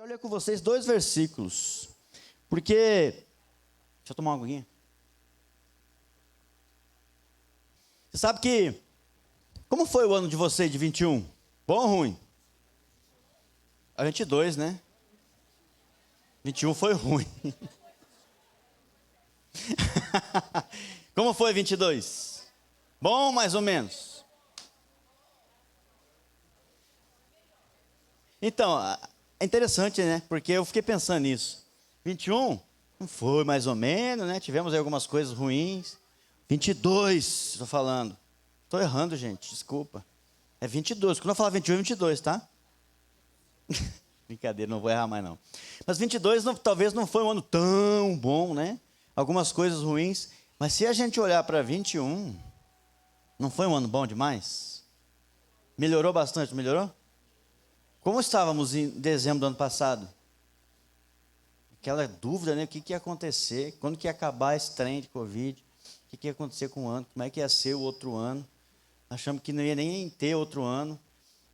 quero ler com vocês 2 versículos, porque... Deixa eu tomar uma aguinha. Você sabe que... Como foi o ano de vocês, de 21? Bom ou ruim? A 22, né? 21 foi ruim. Como foi 22? Bom, mais ou menos? Então, é interessante, né? Porque eu fiquei pensando nisso. 21 não foi mais ou menos, né? Tivemos aí algumas coisas ruins. 22, estou falando. Estou errando, gente, desculpa. É 22. Quando eu falar 21, é 22, tá? Brincadeira, não vou errar mais não. Mas 22 talvez não foi um ano tão bom, né? Algumas coisas ruins. Mas se a gente olhar para 21, não foi um ano bom demais? Melhorou bastante, melhorou? Como estávamos em dezembro do ano passado? Aquela dúvida, né? O que ia acontecer? Quando que ia acabar esse trem de Covid? O que ia acontecer com o ano? Como é que ia ser o outro ano? Achamos que não ia nem ter outro ano.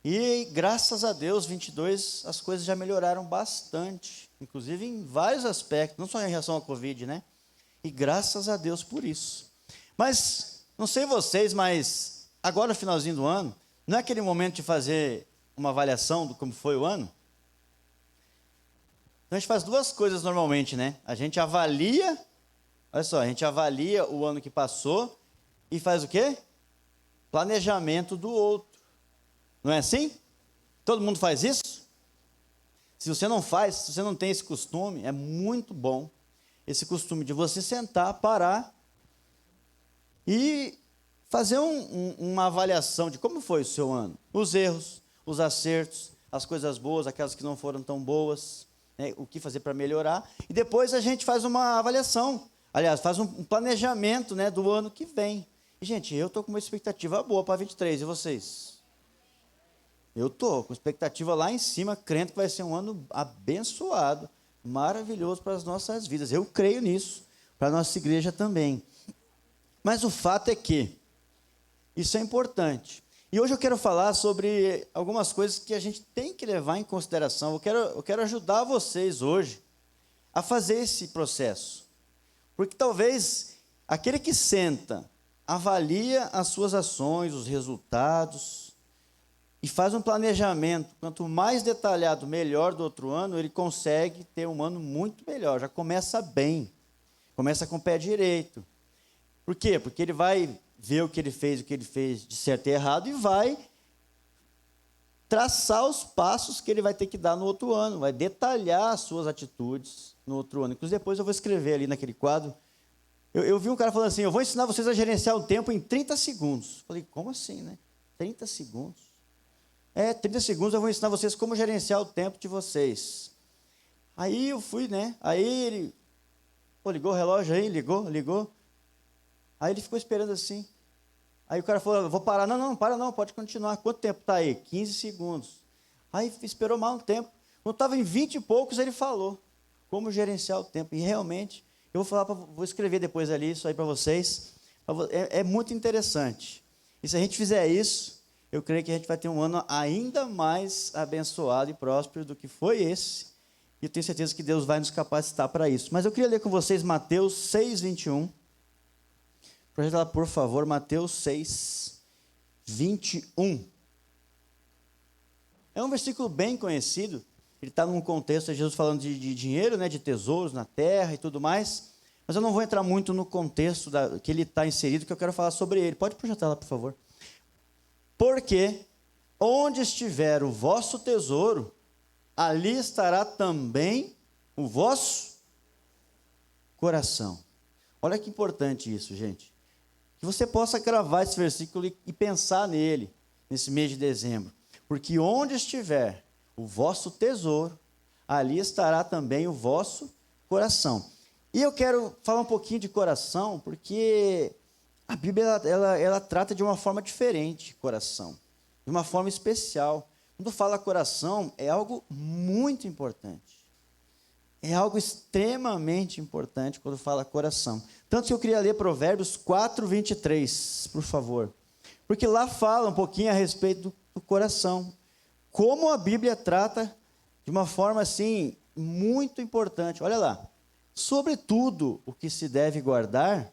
E graças a Deus, 22, as coisas já melhoraram bastante. Inclusive em vários aspectos, não só em relação à Covid, né? E graças a Deus por isso. Mas, não sei vocês, mas agora no finalzinho do ano, não é aquele momento de fazer uma avaliação do como foi o ano? Então a gente faz 2 coisas normalmente, né? A gente avalia, olha só, a gente avalia o ano que passou e faz o quê? Planejamento do outro. Não é assim? Todo mundo faz isso? Se você não faz, se você não tem esse costume, é muito bom esse costume de você sentar, parar e fazer uma avaliação de como foi o seu ano. Os erros, os acertos, as coisas boas, aquelas que não foram tão boas, né, o que fazer para melhorar. E depois a gente faz uma avaliação, aliás, faz um planejamento, né, do ano que vem. E, gente, eu estou com uma expectativa boa para 23, e vocês? Eu estou com expectativa lá em cima, crendo que vai ser um ano abençoado, maravilhoso para as nossas vidas. Eu creio nisso, para a nossa igreja também. Mas o fato é que isso é importante. E hoje eu quero falar sobre algumas coisas que a gente tem que levar em consideração. Eu quero ajudar vocês hoje a fazer esse processo. Porque talvez aquele que senta, avalia as suas ações, os resultados, e faz um planejamento, quanto mais detalhado, melhor do outro ano, ele consegue ter um ano muito melhor, já começa bem, começa com o pé direito. Por quê? Porque ele vai ver o que ele fez de certo e errado, e vai traçar os passos que ele vai ter que dar no outro ano, vai detalhar as suas atitudes no outro ano. Inclusive, depois eu vou escrever ali naquele quadro. Eu vi um cara falando assim, eu vou ensinar vocês a gerenciar o tempo em 30 segundos. Falei, como assim, né? 30 segundos? 30 segundos eu vou ensinar vocês como gerenciar o tempo de vocês. Aí eu fui, né? Aí ele ligou o relógio aí, ligou. Aí ele ficou esperando assim. Aí o cara falou, vou parar. Não, para não, pode continuar. Quanto tempo está aí? 15 segundos. Aí esperou mais um tempo. Quando estava em 20 e poucos, ele falou como gerenciar o tempo. E realmente, eu vou escrever depois ali isso aí para vocês. É muito interessante. E se a gente fizer isso, eu creio que a gente vai ter um ano ainda mais abençoado e próspero do que foi esse. E eu tenho certeza que Deus vai nos capacitar para isso. Mas eu queria ler com vocês Mateus 6, 21. Projeta lá, por favor, Mateus 6, 21. É um versículo bem conhecido. Ele está num contexto de Jesus falando de dinheiro, né, de tesouros na terra e tudo mais. Mas eu não vou entrar muito no contexto que ele está inserido, que eu quero falar sobre ele. Pode projetar lá, por favor. Porque onde estiver o vosso tesouro, ali estará também o vosso coração. Olha que importante isso, gente. Que você possa gravar esse versículo e pensar nele, nesse mês de dezembro. Porque onde estiver o vosso tesouro, ali estará também o vosso coração. E eu quero falar um pouquinho de coração, porque a Bíblia ela trata de uma forma diferente coração, de uma forma especial. Quando fala coração, é algo muito importante. É algo extremamente importante quando fala coração. Tanto que eu queria ler Provérbios 4, 23, por favor. Porque lá fala um pouquinho a respeito do coração. Como a Bíblia trata de uma forma assim, muito importante. Olha lá. Sobretudo o que se deve guardar.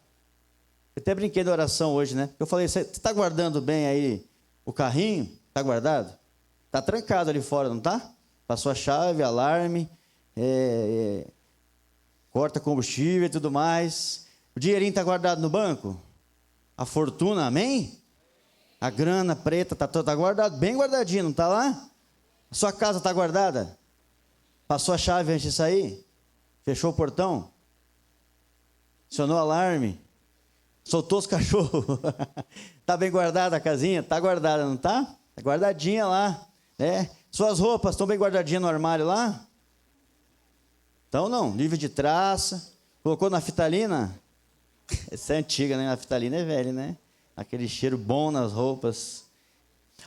Eu até brinquei da oração hoje, né? Eu falei, você está guardando bem aí o carrinho? Está guardado? Está trancado ali fora, não está? Passou a chave, alarme, corta combustível e tudo mais. O dinheirinho está guardado no banco? A fortuna, amém? A grana preta está guardado, bem guardadinho, não está lá? A sua casa está guardada? Passou a chave antes de sair? Fechou o portão? Acionou o alarme? Soltou os cachorros? Está bem guardada a casinha? Está guardada, não está? Está guardadinha lá. Suas roupas estão bem guardadinhas no armário lá? Então não, livre de traça. Colocou na naftalina? Essa é antiga, né? A naftalina é velha, né? Aquele cheiro bom nas roupas.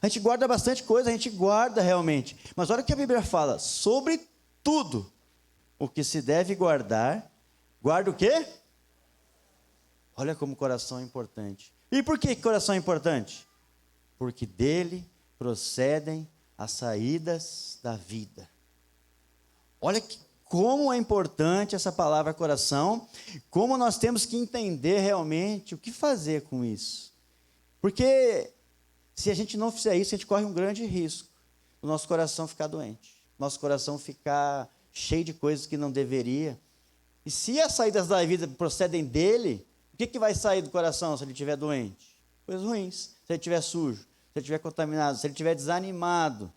A gente guarda bastante coisa, a gente guarda realmente. Mas olha o que a Bíblia fala. Sobre tudo o que se deve guardar. Guarda o quê? Olha como o coração é importante. E por que coração é importante? Porque dele procedem as saídas da vida. Olha como é importante essa palavra coração, como nós temos que entender realmente o que fazer com isso. Porque se a gente não fizer isso, a gente corre um grande risco. O nosso coração ficar doente. Nosso coração ficar cheio de coisas que não deveria. E se as saídas da vida procedem dele, o que vai sair do coração se ele estiver doente? Coisas ruins. Se ele estiver sujo, se ele estiver contaminado, se ele estiver desanimado.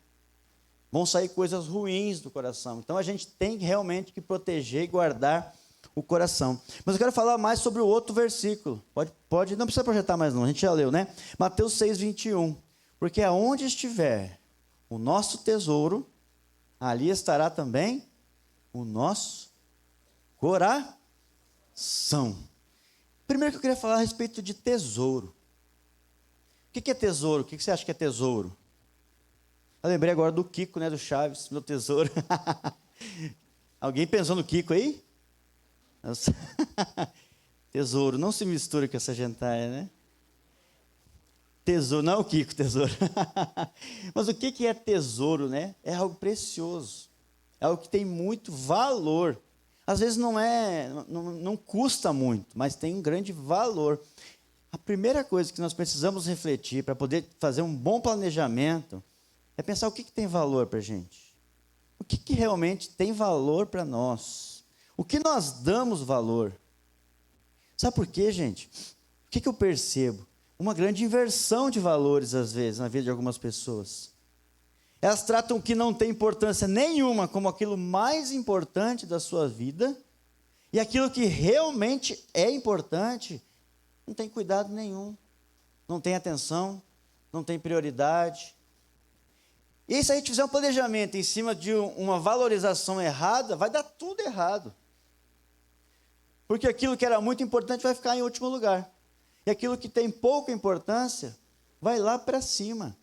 Vão sair coisas ruins do coração. Então a gente tem realmente que proteger e guardar o coração. Mas eu quero falar mais sobre o outro versículo. Pode, não precisa projetar mais não, a gente já leu, né? Mateus 6:21. Porque aonde estiver o nosso tesouro, ali estará também o nosso coração. Primeiro que eu queria falar a respeito de tesouro. O que é tesouro? O que você acha que é tesouro? Eu lembrei agora do Kiko, né, do Chaves, meu tesouro. Alguém pensou no Kiko aí? Tesouro, não se mistura com essa gentalha, né? Tesouro, não é o Kiko, tesouro. Mas o que é tesouro, né? É algo precioso. É algo que tem muito valor. Às vezes não custa muito, mas tem um grande valor. A primeira coisa que nós precisamos refletir para poder fazer um bom planejamento é pensar o que tem valor para a gente. O que realmente tem valor para nós. O que nós damos valor. Sabe por quê, gente? O que eu percebo? Uma grande inversão de valores, às vezes, na vida de algumas pessoas. Elas tratam o que não tem importância nenhuma como aquilo mais importante da sua vida, e aquilo que realmente é importante, não tem cuidado nenhum, não tem atenção, não tem prioridade. E se a gente fizer um planejamento em cima de uma valorização errada, vai dar tudo errado. Porque aquilo que era muito importante vai ficar em último lugar. E aquilo que tem pouca importância, vai lá para cima.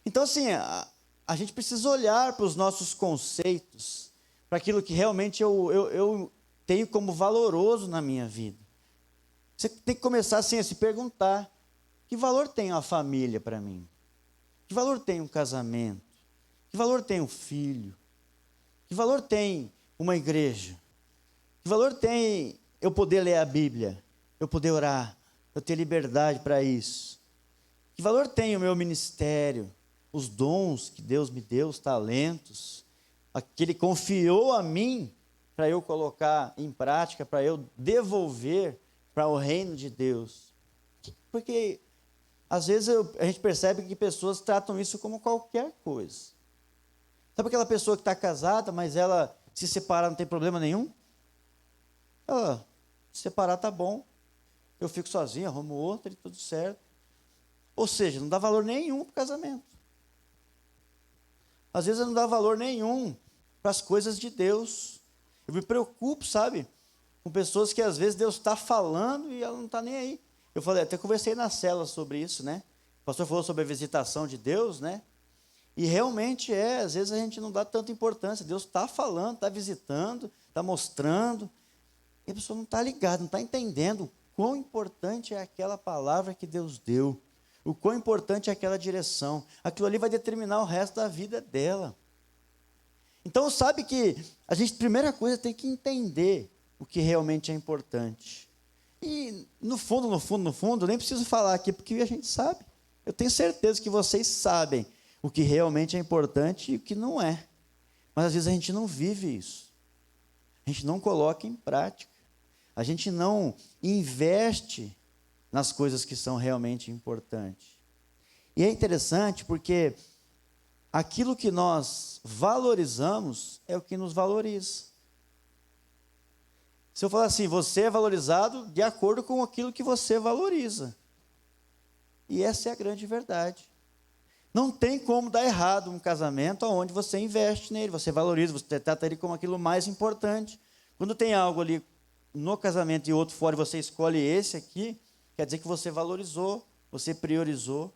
Então, assim, a gente precisa olhar para os nossos conceitos, para aquilo que realmente eu tenho como valoroso na minha vida. Você tem que começar assim, a se perguntar, que valor tem a família para mim? Que valor tem um casamento? Que valor tem um filho? Que valor tem uma igreja? Que valor tem eu poder ler a Bíblia? Eu poder orar? Eu ter liberdade para isso? Que valor tem o meu ministério? Os dons que Deus me deu, os talentos, que Ele confiou a mim para eu colocar em prática, para eu devolver para o reino de Deus. Porque às vezes a gente percebe que pessoas tratam isso como qualquer coisa. Sabe aquela pessoa que está casada, mas ela se separar não tem problema nenhum? Ela, se separar está bom, eu fico sozinho, arrumo outra e tudo certo. Ou seja, não dá valor nenhum para o casamento. Às vezes não dá valor nenhum para as coisas de Deus. Eu me preocupo, sabe, com pessoas que às vezes Deus está falando e ela não está nem aí. Eu falei, até conversei na célula sobre isso, né? O pastor falou sobre a visitação de Deus, né? E realmente às vezes a gente não dá tanta importância. Deus está falando, está visitando, está mostrando. E a pessoa não está ligada, não está entendendo o quão importante é aquela palavra que Deus deu. O quão importante é aquela direção. Aquilo ali vai determinar o resto da vida dela. Então, sabe que a gente, primeira coisa, tem que entender o que realmente é importante. E, no fundo, nem preciso falar aqui, porque a gente sabe. Eu tenho certeza que vocês sabem o que realmente é importante e o que não é. Mas, às vezes, a gente não vive isso. A gente não coloca em prática. A gente não investe nas coisas que são realmente importantes. E é interessante porque aquilo que nós valorizamos é o que nos valoriza. Se eu falar assim, você é valorizado de acordo com aquilo que você valoriza. E essa é a grande verdade. Não tem como dar errado um casamento onde você investe nele, você valoriza, você trata ele como aquilo mais importante. Quando tem algo ali no casamento e outro fora, e você escolhe esse aqui, quer dizer que você valorizou, você priorizou.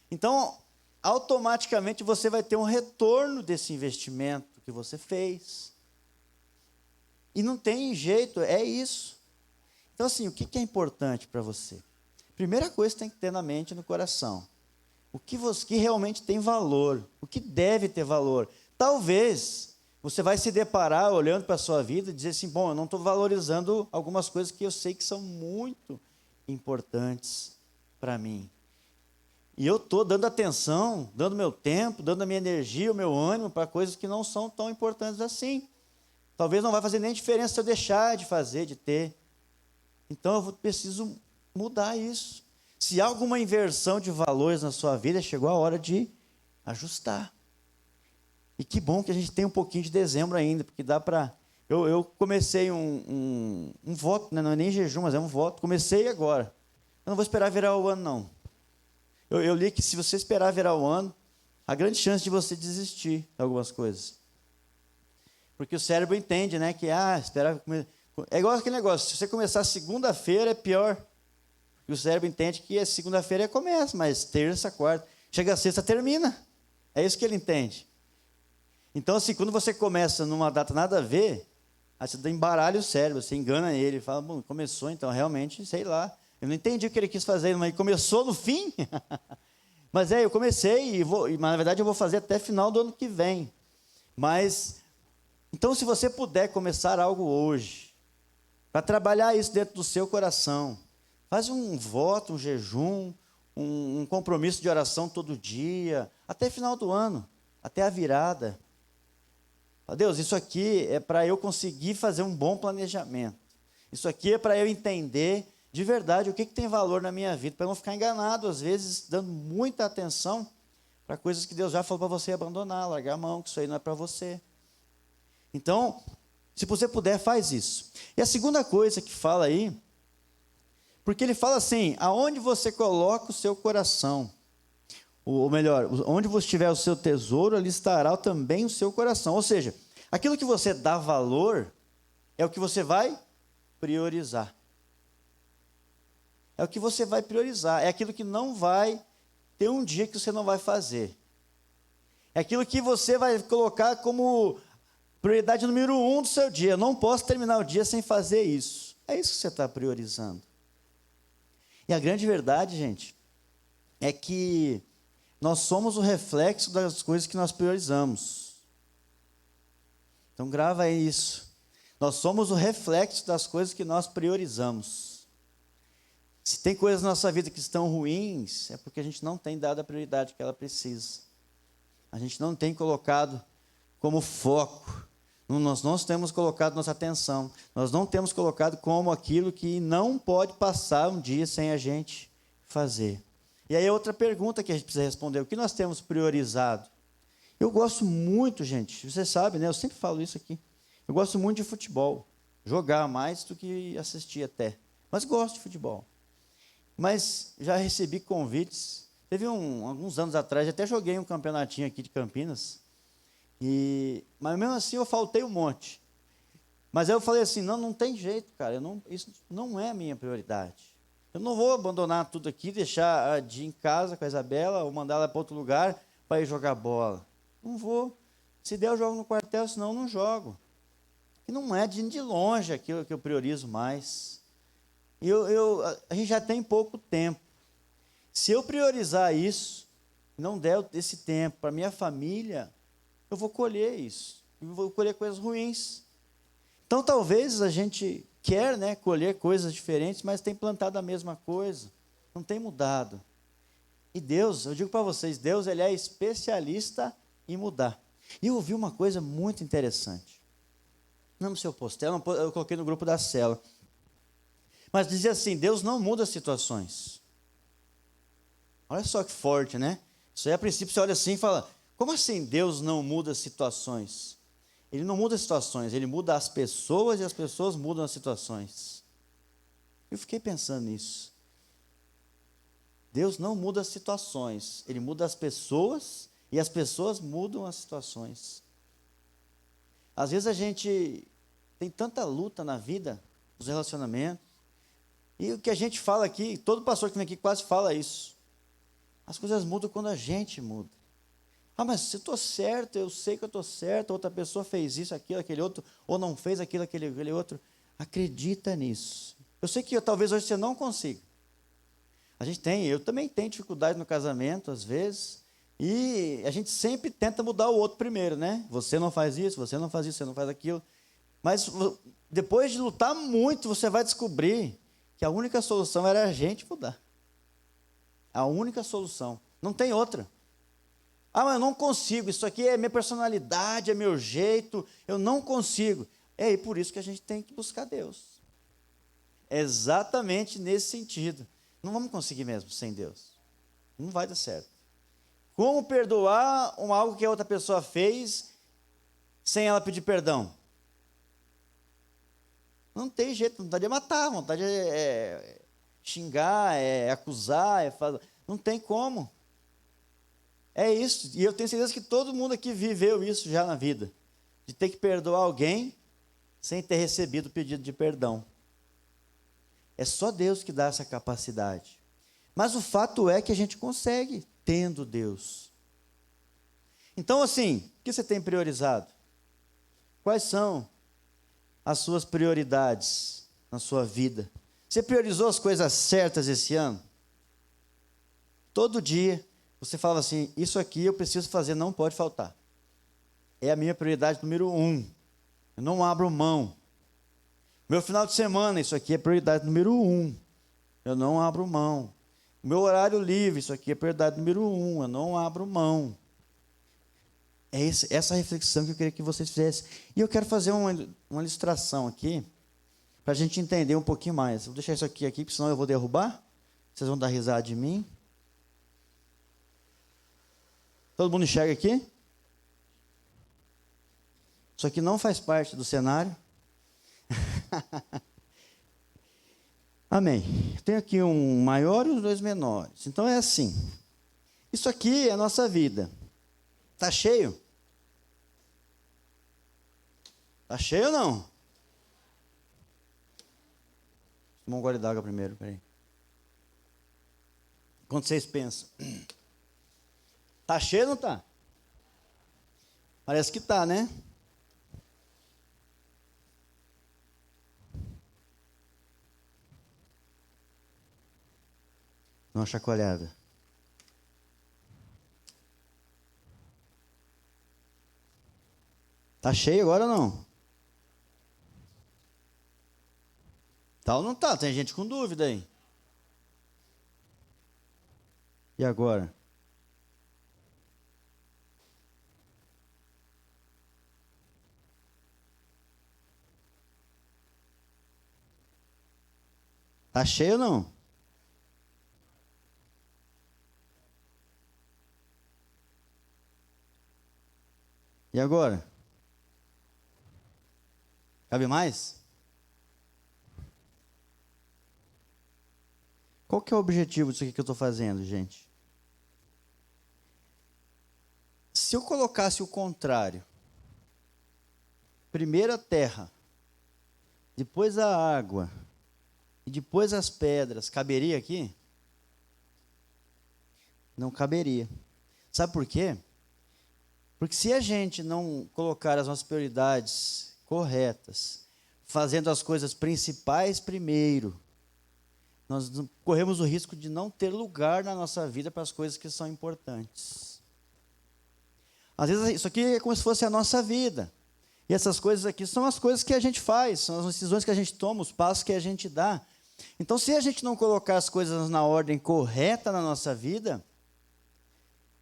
Então, automaticamente você vai ter um retorno desse investimento que você fez. E não tem jeito, é isso. Então, assim, o que é importante para você? Primeira coisa que tem que ter na mente e no coração. O que realmente tem valor, o que deve ter valor. Talvez você vai se deparar olhando para a sua vida e dizer assim, bom, eu não estou valorizando algumas coisas que eu sei que são muito importantes para mim. E eu estou dando atenção, dando meu tempo, dando a minha energia, o meu ânimo para coisas que não são tão importantes assim. Talvez não vai fazer nem diferença se eu deixar de fazer, de ter. Então eu preciso mudar isso. Se há alguma inversão de valores na sua vida, chegou a hora de ajustar. E que bom que a gente tem um pouquinho de dezembro ainda, porque dá para... Eu comecei um voto, né? Não é nem jejum, mas é um voto. Comecei agora. Eu não vou esperar virar o ano, não. Eu li que se você esperar virar o ano, há grande chance de você desistir de algumas coisas. Porque o cérebro entende, né? Que, esperar... É igual aquele negócio, se você começar segunda-feira é pior. E o cérebro entende que segunda-feira começa, mas terça, quarta, chega a sexta, termina. É isso que ele entende. Então, assim, quando você começa numa data nada a ver, aí você embaralha o cérebro, você engana ele, fala, bom, começou, então realmente, sei lá. Eu não entendi o que ele quis fazer, mas começou no fim. Mas eu comecei, mas na verdade eu vou fazer até final do ano que vem. Mas, então se você puder começar algo hoje, para trabalhar isso dentro do seu coração, faz um voto, um jejum, um compromisso de oração todo dia, até final do ano, até a virada. Deus, isso aqui é para eu conseguir fazer um bom planejamento. Isso aqui é para eu entender de verdade o que tem valor na minha vida, para eu não ficar enganado, às vezes, dando muita atenção para coisas que Deus já falou para você abandonar, largar a mão, que isso aí não é para você. Então, se você puder, faz isso. E a segunda coisa que fala aí, porque ele fala assim, aonde você coloca o seu coração, ou melhor, onde você tiver o seu tesouro, ali estará também o seu coração. Ou seja, aquilo que você dá valor, é o que você vai priorizar. É o que você vai priorizar, é aquilo que não vai ter um dia que você não vai fazer. É aquilo que você vai colocar como prioridade número 1 do seu dia. Eu não posso terminar o dia sem fazer isso. É isso que você está priorizando. E a grande verdade, gente, é que nós somos o reflexo das coisas que nós priorizamos. Então grava aí isso. Nós somos o reflexo das coisas que nós priorizamos. Se tem coisas na nossa vida que estão ruins, é porque a gente não tem dado a prioridade que ela precisa. A gente não tem colocado como foco. Nós não temos colocado nossa atenção. Nós não temos colocado como aquilo que não pode passar um dia sem a gente fazer. E aí outra pergunta que a gente precisa responder. O que nós temos priorizado? Eu gosto muito, gente. Você sabe, né? Eu sempre falo isso aqui. Eu gosto muito de futebol. Jogar mais do que assistir até. Mas gosto de futebol. Mas já recebi convites. Teve alguns anos atrás, até joguei um campeonatinho aqui de Campinas. Mas mesmo assim eu faltei um monte. Mas aí eu falei assim, não tem jeito, cara. Isso não é a minha prioridade. Eu não vou abandonar tudo aqui, deixar a Di em casa com a Isabela, ou mandar ela para outro lugar para ir jogar bola. Não vou. Se der, eu jogo no quartel, senão eu não jogo. E não é de longe aquilo que eu priorizo mais. A gente já tem pouco tempo. Se eu priorizar isso, não der esse tempo para minha família, eu vou colher isso. Eu vou colher coisas ruins. Então, talvez a gente quer, né, colher coisas diferentes, mas tem plantado a mesma coisa. Não tem mudado. E Deus, eu digo para vocês, Deus ele é especialista em mudar. E eu ouvi uma coisa muito interessante. Não sei se eu postei, eu coloquei no grupo da célula. Mas dizia assim, Deus não muda situações. Olha só que forte, né? Isso aí, a princípio, você olha assim e fala, como assim Deus não muda situações? Ele não muda situações, ele muda as pessoas e as pessoas mudam as situações. Eu fiquei pensando nisso. Deus não muda as situações, ele muda as pessoas e as pessoas mudam as situações. Às vezes a gente tem tanta luta na vida, nos relacionamentos, e o que a gente fala aqui, todo pastor que vem aqui quase fala isso. As coisas mudam quando a gente muda. Ah, mas se eu estou certo, eu sei que eu estou certo, outra pessoa fez isso, aquilo, aquele outro, ou não fez aquilo, aquele outro. Acredita nisso. Eu sei que talvez hoje você não consiga. Eu também tenho dificuldade no casamento, às vezes, e a gente sempre tenta mudar o outro primeiro, né? Você não faz isso, você não faz isso, você não faz aquilo. Mas depois de lutar muito, você vai descobrir que a única solução era a gente mudar. A única solução. Não tem outra. Ah, mas eu não consigo, isso aqui é minha personalidade, é meu jeito, eu não consigo. E por isso que a gente tem que buscar Deus. É exatamente nesse sentido. Não vamos conseguir mesmo sem Deus. Não vai dar certo. Como perdoar algo que a outra pessoa fez sem ela pedir perdão? Não tem jeito, vontade de matar, vontade de xingar, acusar, não tem como. É isso, e eu tenho certeza que todo mundo aqui viveu isso já na vida, de ter que perdoar alguém sem ter recebido o pedido de perdão. É só Deus que dá essa capacidade. Mas o fato é que a gente consegue, tendo Deus. Então, assim, o que você tem priorizado? Quais são as suas prioridades na sua vida? Você priorizou as coisas certas esse ano? Todo dia você fala assim, isso aqui eu preciso fazer, não pode faltar. É a minha prioridade número 1. Eu não abro mão. Meu final de semana, isso aqui é prioridade número 1. Eu não abro mão. Meu horário livre, isso aqui é prioridade número 1. Eu não abro mão. É essa reflexão que eu queria que vocês fizessem. E eu quero fazer uma ilustração aqui, para a gente entender um pouquinho mais. Vou deixar isso aqui, porque senão eu vou derrubar. Vocês vão dar risada de mim. Todo mundo enxerga aqui? Isso aqui não faz parte do cenário. Amém. Tem aqui um maior e os 2 menores. Então é assim. Isso aqui é a nossa vida. Está cheio? Está cheio ou não? Tomar um gole d'água primeiro, peraí. Quando vocês pensam? Está cheio ou não está? Parece que está, né? Dá uma chacoalhada. Está cheio agora ou não? Tá ou não tá? Tem gente com dúvida aí. E agora? Tá cheio ou não? E agora? Cabe mais? Qual que é o objetivo disso aqui que eu estou fazendo, gente? Se eu colocasse o contrário, primeiro a terra, depois a água e depois as pedras, caberia aqui? Não caberia. Sabe por quê? Porque se a gente não colocar as nossas prioridades corretas, fazendo as coisas principais primeiro, nós corremos o risco de não ter lugar na nossa vida para as coisas que são importantes. Às vezes isso aqui é como se fosse a nossa vida. E essas coisas aqui são as coisas que a gente faz, são as decisões que a gente toma, os passos que a gente dá. Então, se a gente não colocar as coisas na ordem correta na nossa vida,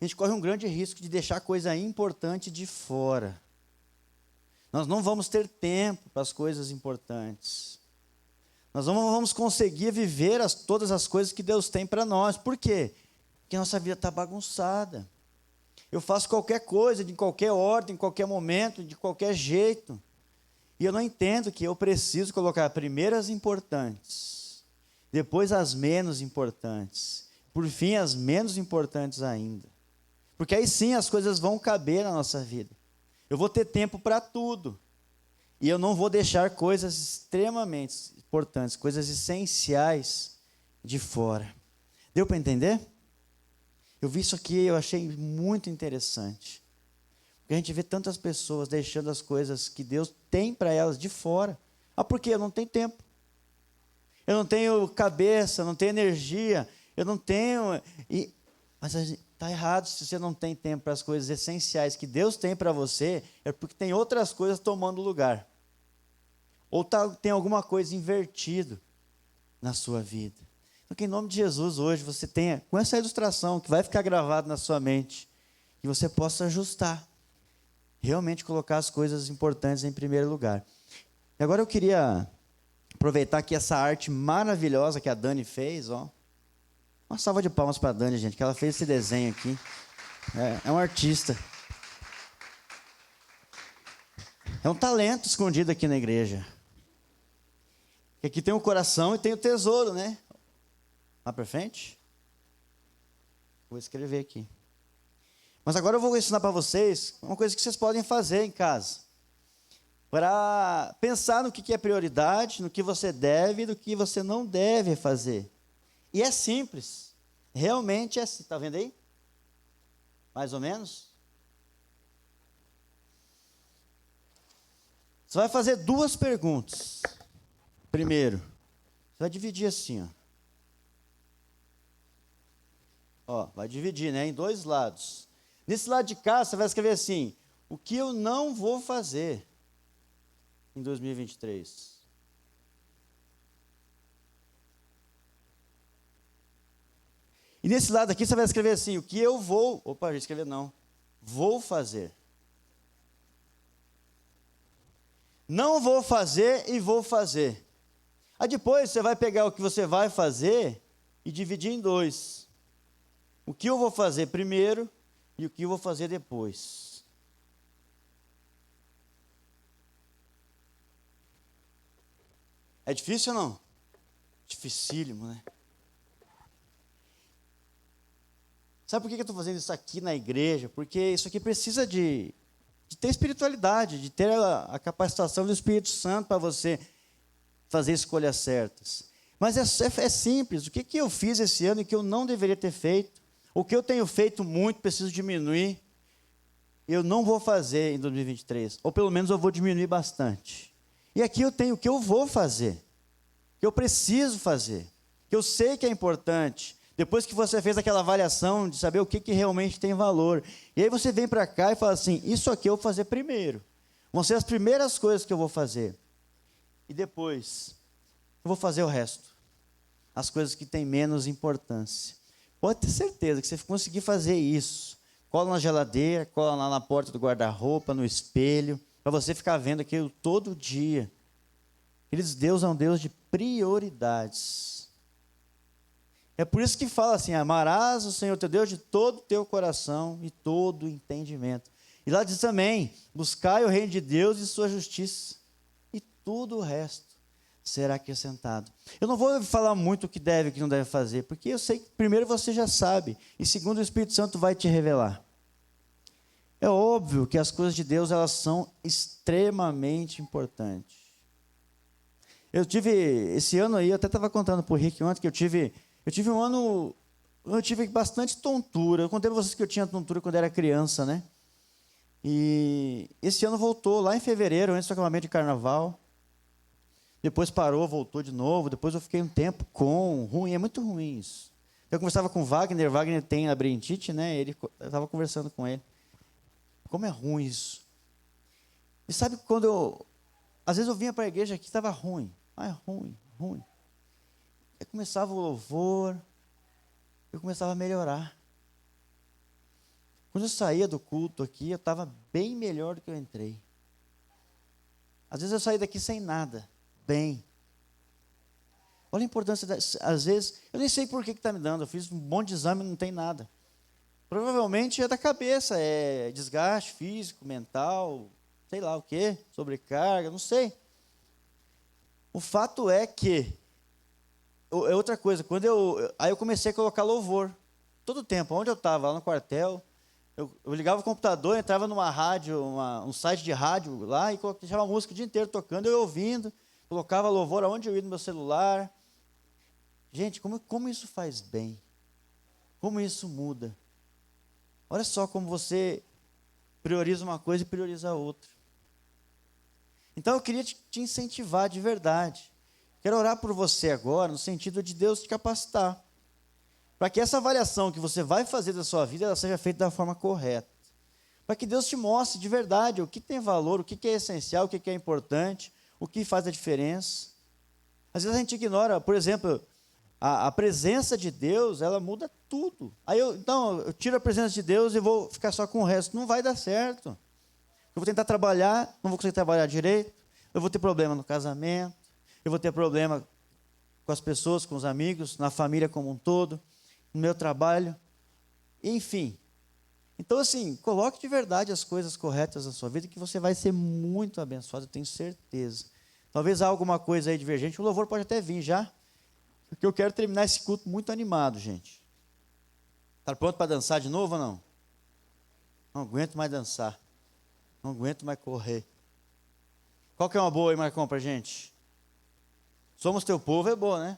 a gente corre um grande risco de deixar coisa importante de fora. Nós não vamos ter tempo para as coisas importantes. Nós não vamos conseguir viver todas as coisas que Deus tem para nós. Por quê? Porque a nossa vida está bagunçada. Eu faço qualquer coisa, de qualquer ordem, em qualquer momento, de qualquer jeito. E eu não entendo que eu preciso colocar primeiro as importantes, depois as menos importantes, por fim as menos importantes ainda. Porque aí sim as coisas vão caber na nossa vida. Eu vou ter tempo para tudo. E eu não vou deixar coisas extremamente importantes, coisas essenciais de fora. Deu para entender? Eu vi isso aqui e eu achei muito interessante. Porque a gente vê tantas pessoas deixando as coisas que Deus tem para elas de fora. Ah, por quê? Eu não tenho tempo. Eu não tenho cabeça, não tenho energia, eu não tenho... Mas está errado se você não tem tempo para as coisas essenciais que Deus tem para você, é porque tem outras coisas tomando lugar. Ou tem alguma coisa invertido na sua vida. Então, que em nome de Jesus, hoje, você tenha, com essa ilustração, que vai ficar gravado na sua mente, que você possa ajustar, realmente colocar as coisas importantes em primeiro lugar. E agora eu queria aproveitar aqui essa arte maravilhosa que a Dani fez, ó. Uma salva de palmas para a Dani, gente, que ela fez esse desenho aqui. É um artista. É um talento escondido aqui na igreja. Aqui tem o coração e tem o tesouro, né? Lá para frente. Vou escrever aqui. Mas agora eu vou ensinar para vocês uma coisa que vocês podem fazer em casa. Para pensar no que é prioridade, no que você deve e no que você não deve fazer. E é simples. Realmente é assim. Está vendo aí? Mais ou menos? Você vai fazer duas perguntas. Primeiro, você vai dividir assim, ó, vai dividir, né, em dois lados. Nesse lado de cá, você vai escrever assim: o que eu não vou fazer em 2023? E nesse lado aqui, você vai escrever assim: o que eu vou... Opa, já escrevi não. Vou fazer. Não vou fazer e vou fazer. Aí depois você vai pegar o que você vai fazer e dividir em dois. O que eu vou fazer primeiro e o que eu vou fazer depois. É difícil ou não? Dificílimo, né? Sabe por que eu estou fazendo isso aqui na igreja? Porque isso aqui precisa de ter espiritualidade, de ter a capacitação do Espírito Santo para você fazer escolhas certas. Mas é simples. O que eu fiz esse ano e que eu não deveria ter feito? O que eu tenho feito muito, preciso diminuir. Eu não vou fazer em 2023. Ou pelo menos eu vou diminuir bastante. E aqui eu tenho o que eu vou fazer. Que eu preciso fazer. Que eu sei que é importante. Depois que você fez aquela avaliação de saber o que realmente tem valor. E aí você vem para cá e fala assim: isso aqui eu vou fazer primeiro. Vão ser as primeiras coisas que eu vou fazer. E depois, eu vou fazer o resto. As coisas que têm menos importância. Pode ter certeza que você conseguir fazer isso. Cola na geladeira, cola lá na porta do guarda-roupa, no espelho, para você ficar vendo aquilo todo dia. Deus é um Deus de prioridades. É por isso que fala assim: amarás o Senhor teu Deus de todo o teu coração e todo o entendimento. E lá diz também: buscai o reino de Deus e sua justiça, e tudo o resto será acrescentado. Eu não vou falar muito o que deve e o que não deve fazer, porque eu sei que primeiro você já sabe, e segundo o Espírito Santo vai te revelar. É óbvio que as coisas de Deus, elas são extremamente importantes. Eu tive, esse ano aí, eu até estava contando para o Rick ontem, que eu tive um ano, eu tive bastante tontura. Eu contei para vocês que eu tinha tontura quando era criança, né? E esse ano voltou, lá em fevereiro, antes do acampamento de carnaval. Depois parou, voltou de novo. Depois eu fiquei um tempo ruim, é muito ruim isso. Eu conversava com o Wagner tem labirintite, né? Eu estava conversando com ele. Como é ruim isso. E sabe quando às vezes eu vinha para a igreja aqui, estava ruim. Ruim. Aí começava o louvor, eu começava a melhorar. Quando eu saía do culto aqui, eu estava bem melhor do que eu entrei. Às vezes eu saí daqui sem nada, bem. Olha a importância, às vezes, eu nem sei por que está me dando, eu fiz um monte de exame e não tem nada. Provavelmente é da cabeça, é desgaste físico, mental, sei lá o quê, sobrecarga, não sei. O fato é que, é outra coisa, aí eu comecei a colocar louvor, todo o tempo, onde eu estava, lá no quartel, eu ligava o computador, entrava numa rádio, um site de rádio lá, e deixava a música o dia inteiro tocando, eu ouvindo, colocava louvor aonde eu ia no meu celular. Gente, como isso faz bem, como isso muda. Olha só como você prioriza uma coisa e prioriza a outra. Então eu queria te incentivar de verdade. Quero orar por você agora, no sentido de Deus te capacitar, para que essa avaliação que você vai fazer da sua vida, ela seja feita da forma correta. Para que Deus te mostre de verdade o que tem valor, o que é essencial, o que é importante, o que faz a diferença. Às vezes a gente ignora, por exemplo, a presença de Deus, ela muda tudo. Então, eu tiro a presença de Deus e vou ficar só com o resto. Não vai dar certo. Eu vou tentar trabalhar, não vou conseguir trabalhar direito. Eu vou ter problema no casamento. Eu vou ter problema com as pessoas, com os amigos, na família como um todo, no meu trabalho. Enfim. Então, assim, coloque de verdade as coisas corretas na sua vida, que você vai ser muito abençoado, eu tenho certeza. Talvez há alguma coisa aí divergente. O louvor pode até vir já. Porque eu quero terminar esse culto muito animado, gente. Está pronto para dançar de novo ou não? Não aguento mais dançar. Não aguento mais correr. Qual que é uma boa aí, Marcão, para a gente? Somos teu povo, é boa, né?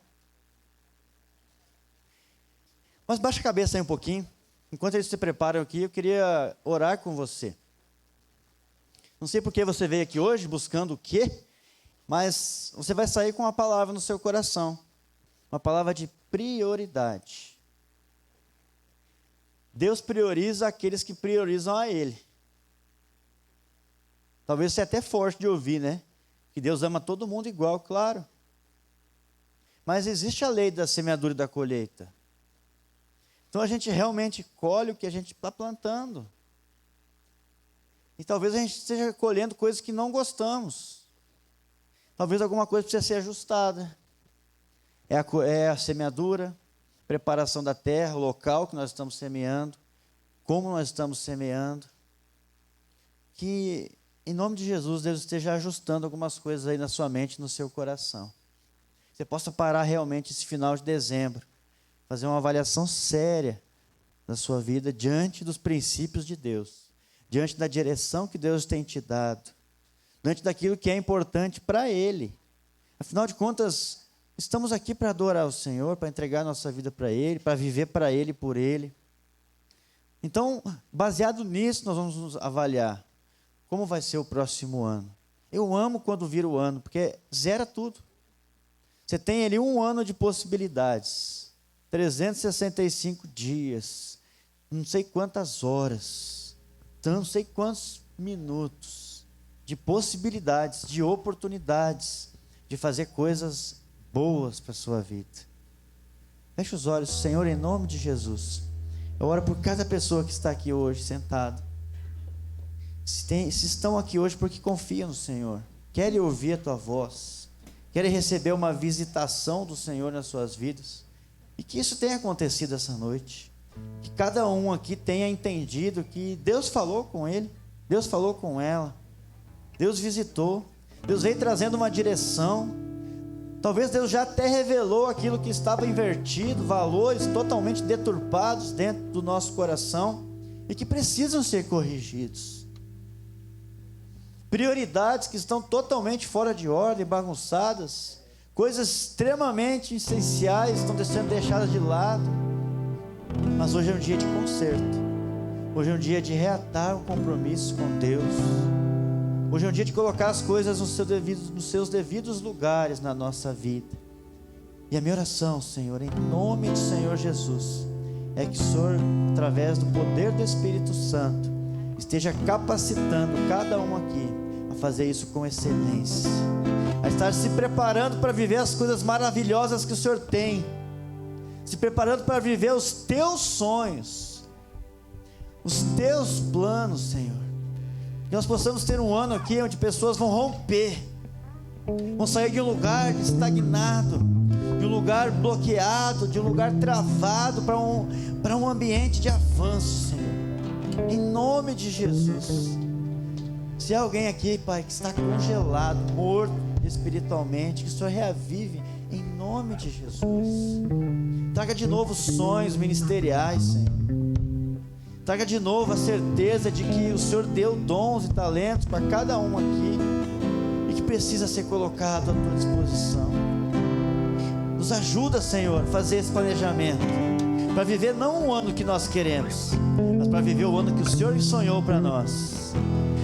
Mas baixa a cabeça aí um pouquinho. Enquanto eles se preparam aqui, eu queria orar com você. Não sei por que você veio aqui hoje, buscando o quê? Mas você vai sair com uma palavra no seu coração. Uma palavra de prioridade. Deus prioriza aqueles que priorizam a Ele. Talvez seja até forte de ouvir, né? Que Deus ama todo mundo igual, claro. Mas existe a lei da semeadura e da colheita. Então a gente realmente colhe o que a gente está plantando. E talvez a gente esteja colhendo coisas que não gostamos. Talvez alguma coisa precise ser ajustada. É a semeadura, preparação da terra, o local que nós estamos semeando, como nós estamos semeando. Que, em nome de Jesus, Deus esteja ajustando algumas coisas aí na sua mente, no seu coração. Você possa parar realmente esse final de dezembro, fazer uma avaliação séria da sua vida diante dos princípios de Deus, diante da direção que Deus tem te dado, diante daquilo que é importante para Ele. Afinal de contas, estamos aqui para adorar o Senhor, para entregar nossa vida para Ele, para viver para Ele e por Ele. Então, baseado nisso, nós vamos nos avaliar como vai ser o próximo ano. Eu amo quando vira o ano, porque zera tudo. Você tem ali um ano de possibilidades, 365 dias, não sei quantas horas, não sei quantos minutos de possibilidades, de oportunidades, de fazer coisas boas para a sua vida. Feche os olhos, Senhor, em nome de Jesus. Eu oro por cada pessoa que está aqui hoje, sentada. Se estão aqui hoje porque confiam no Senhor, querem ouvir a Tua voz, querem receber uma visitação do Senhor nas suas vidas, e que isso tenha acontecido essa noite. Que cada um aqui tenha entendido que Deus falou com ele, Deus falou com ela, Deus visitou, Deus veio trazendo uma direção. Talvez Deus já até revelou aquilo que estava invertido, valores totalmente deturpados dentro do nosso coração e que precisam ser corrigidos. Prioridades que estão totalmente fora de ordem, bagunçadas, coisas extremamente essenciais estão sendo deixadas de lado. Mas hoje é um dia de conserto, hoje é um dia de reatar o compromisso com Deus. Hoje é um dia de colocar as coisas nos seus devidos lugares na nossa vida. E a minha oração, Senhor, em nome do Senhor Jesus, é que o Senhor, através do poder do Espírito Santo, esteja capacitando cada um aqui a fazer isso com excelência, a estar se preparando para viver as coisas maravilhosas que o Senhor tem, se preparando para viver os teus sonhos, os teus planos, Senhor. Que nós possamos ter um ano aqui onde pessoas vão romper, vão sair de um lugar estagnado, de um lugar bloqueado, de um lugar travado, para um ambiente de avanço, Senhor, em nome de Jesus. Se há alguém aqui, Pai, que está congelado, morto espiritualmente, que o Senhor reavive em nome de Jesus. Traga de novo sonhos ministeriais, Senhor. Traga de novo a certeza de que o Senhor deu dons e talentos para cada um aqui e que precisa ser colocado à tua disposição. Nos ajuda, Senhor, a fazer esse planejamento, para viver não o ano que nós queremos, mas para viver o ano que o Senhor sonhou para nós.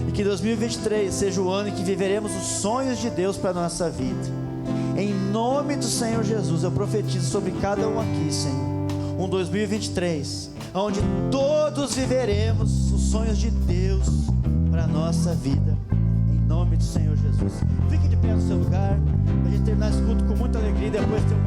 E que 2023 seja o ano em que viveremos os sonhos de Deus para a nossa vida. Em nome do Senhor Jesus, eu profetizo sobre cada um aqui, Senhor, um 2023, onde todos viveremos os sonhos de Deus para a nossa vida. Em nome do Senhor Jesus. Fique de pé no seu lugar, para a gente terminar esse culto com muita alegria, depois ter um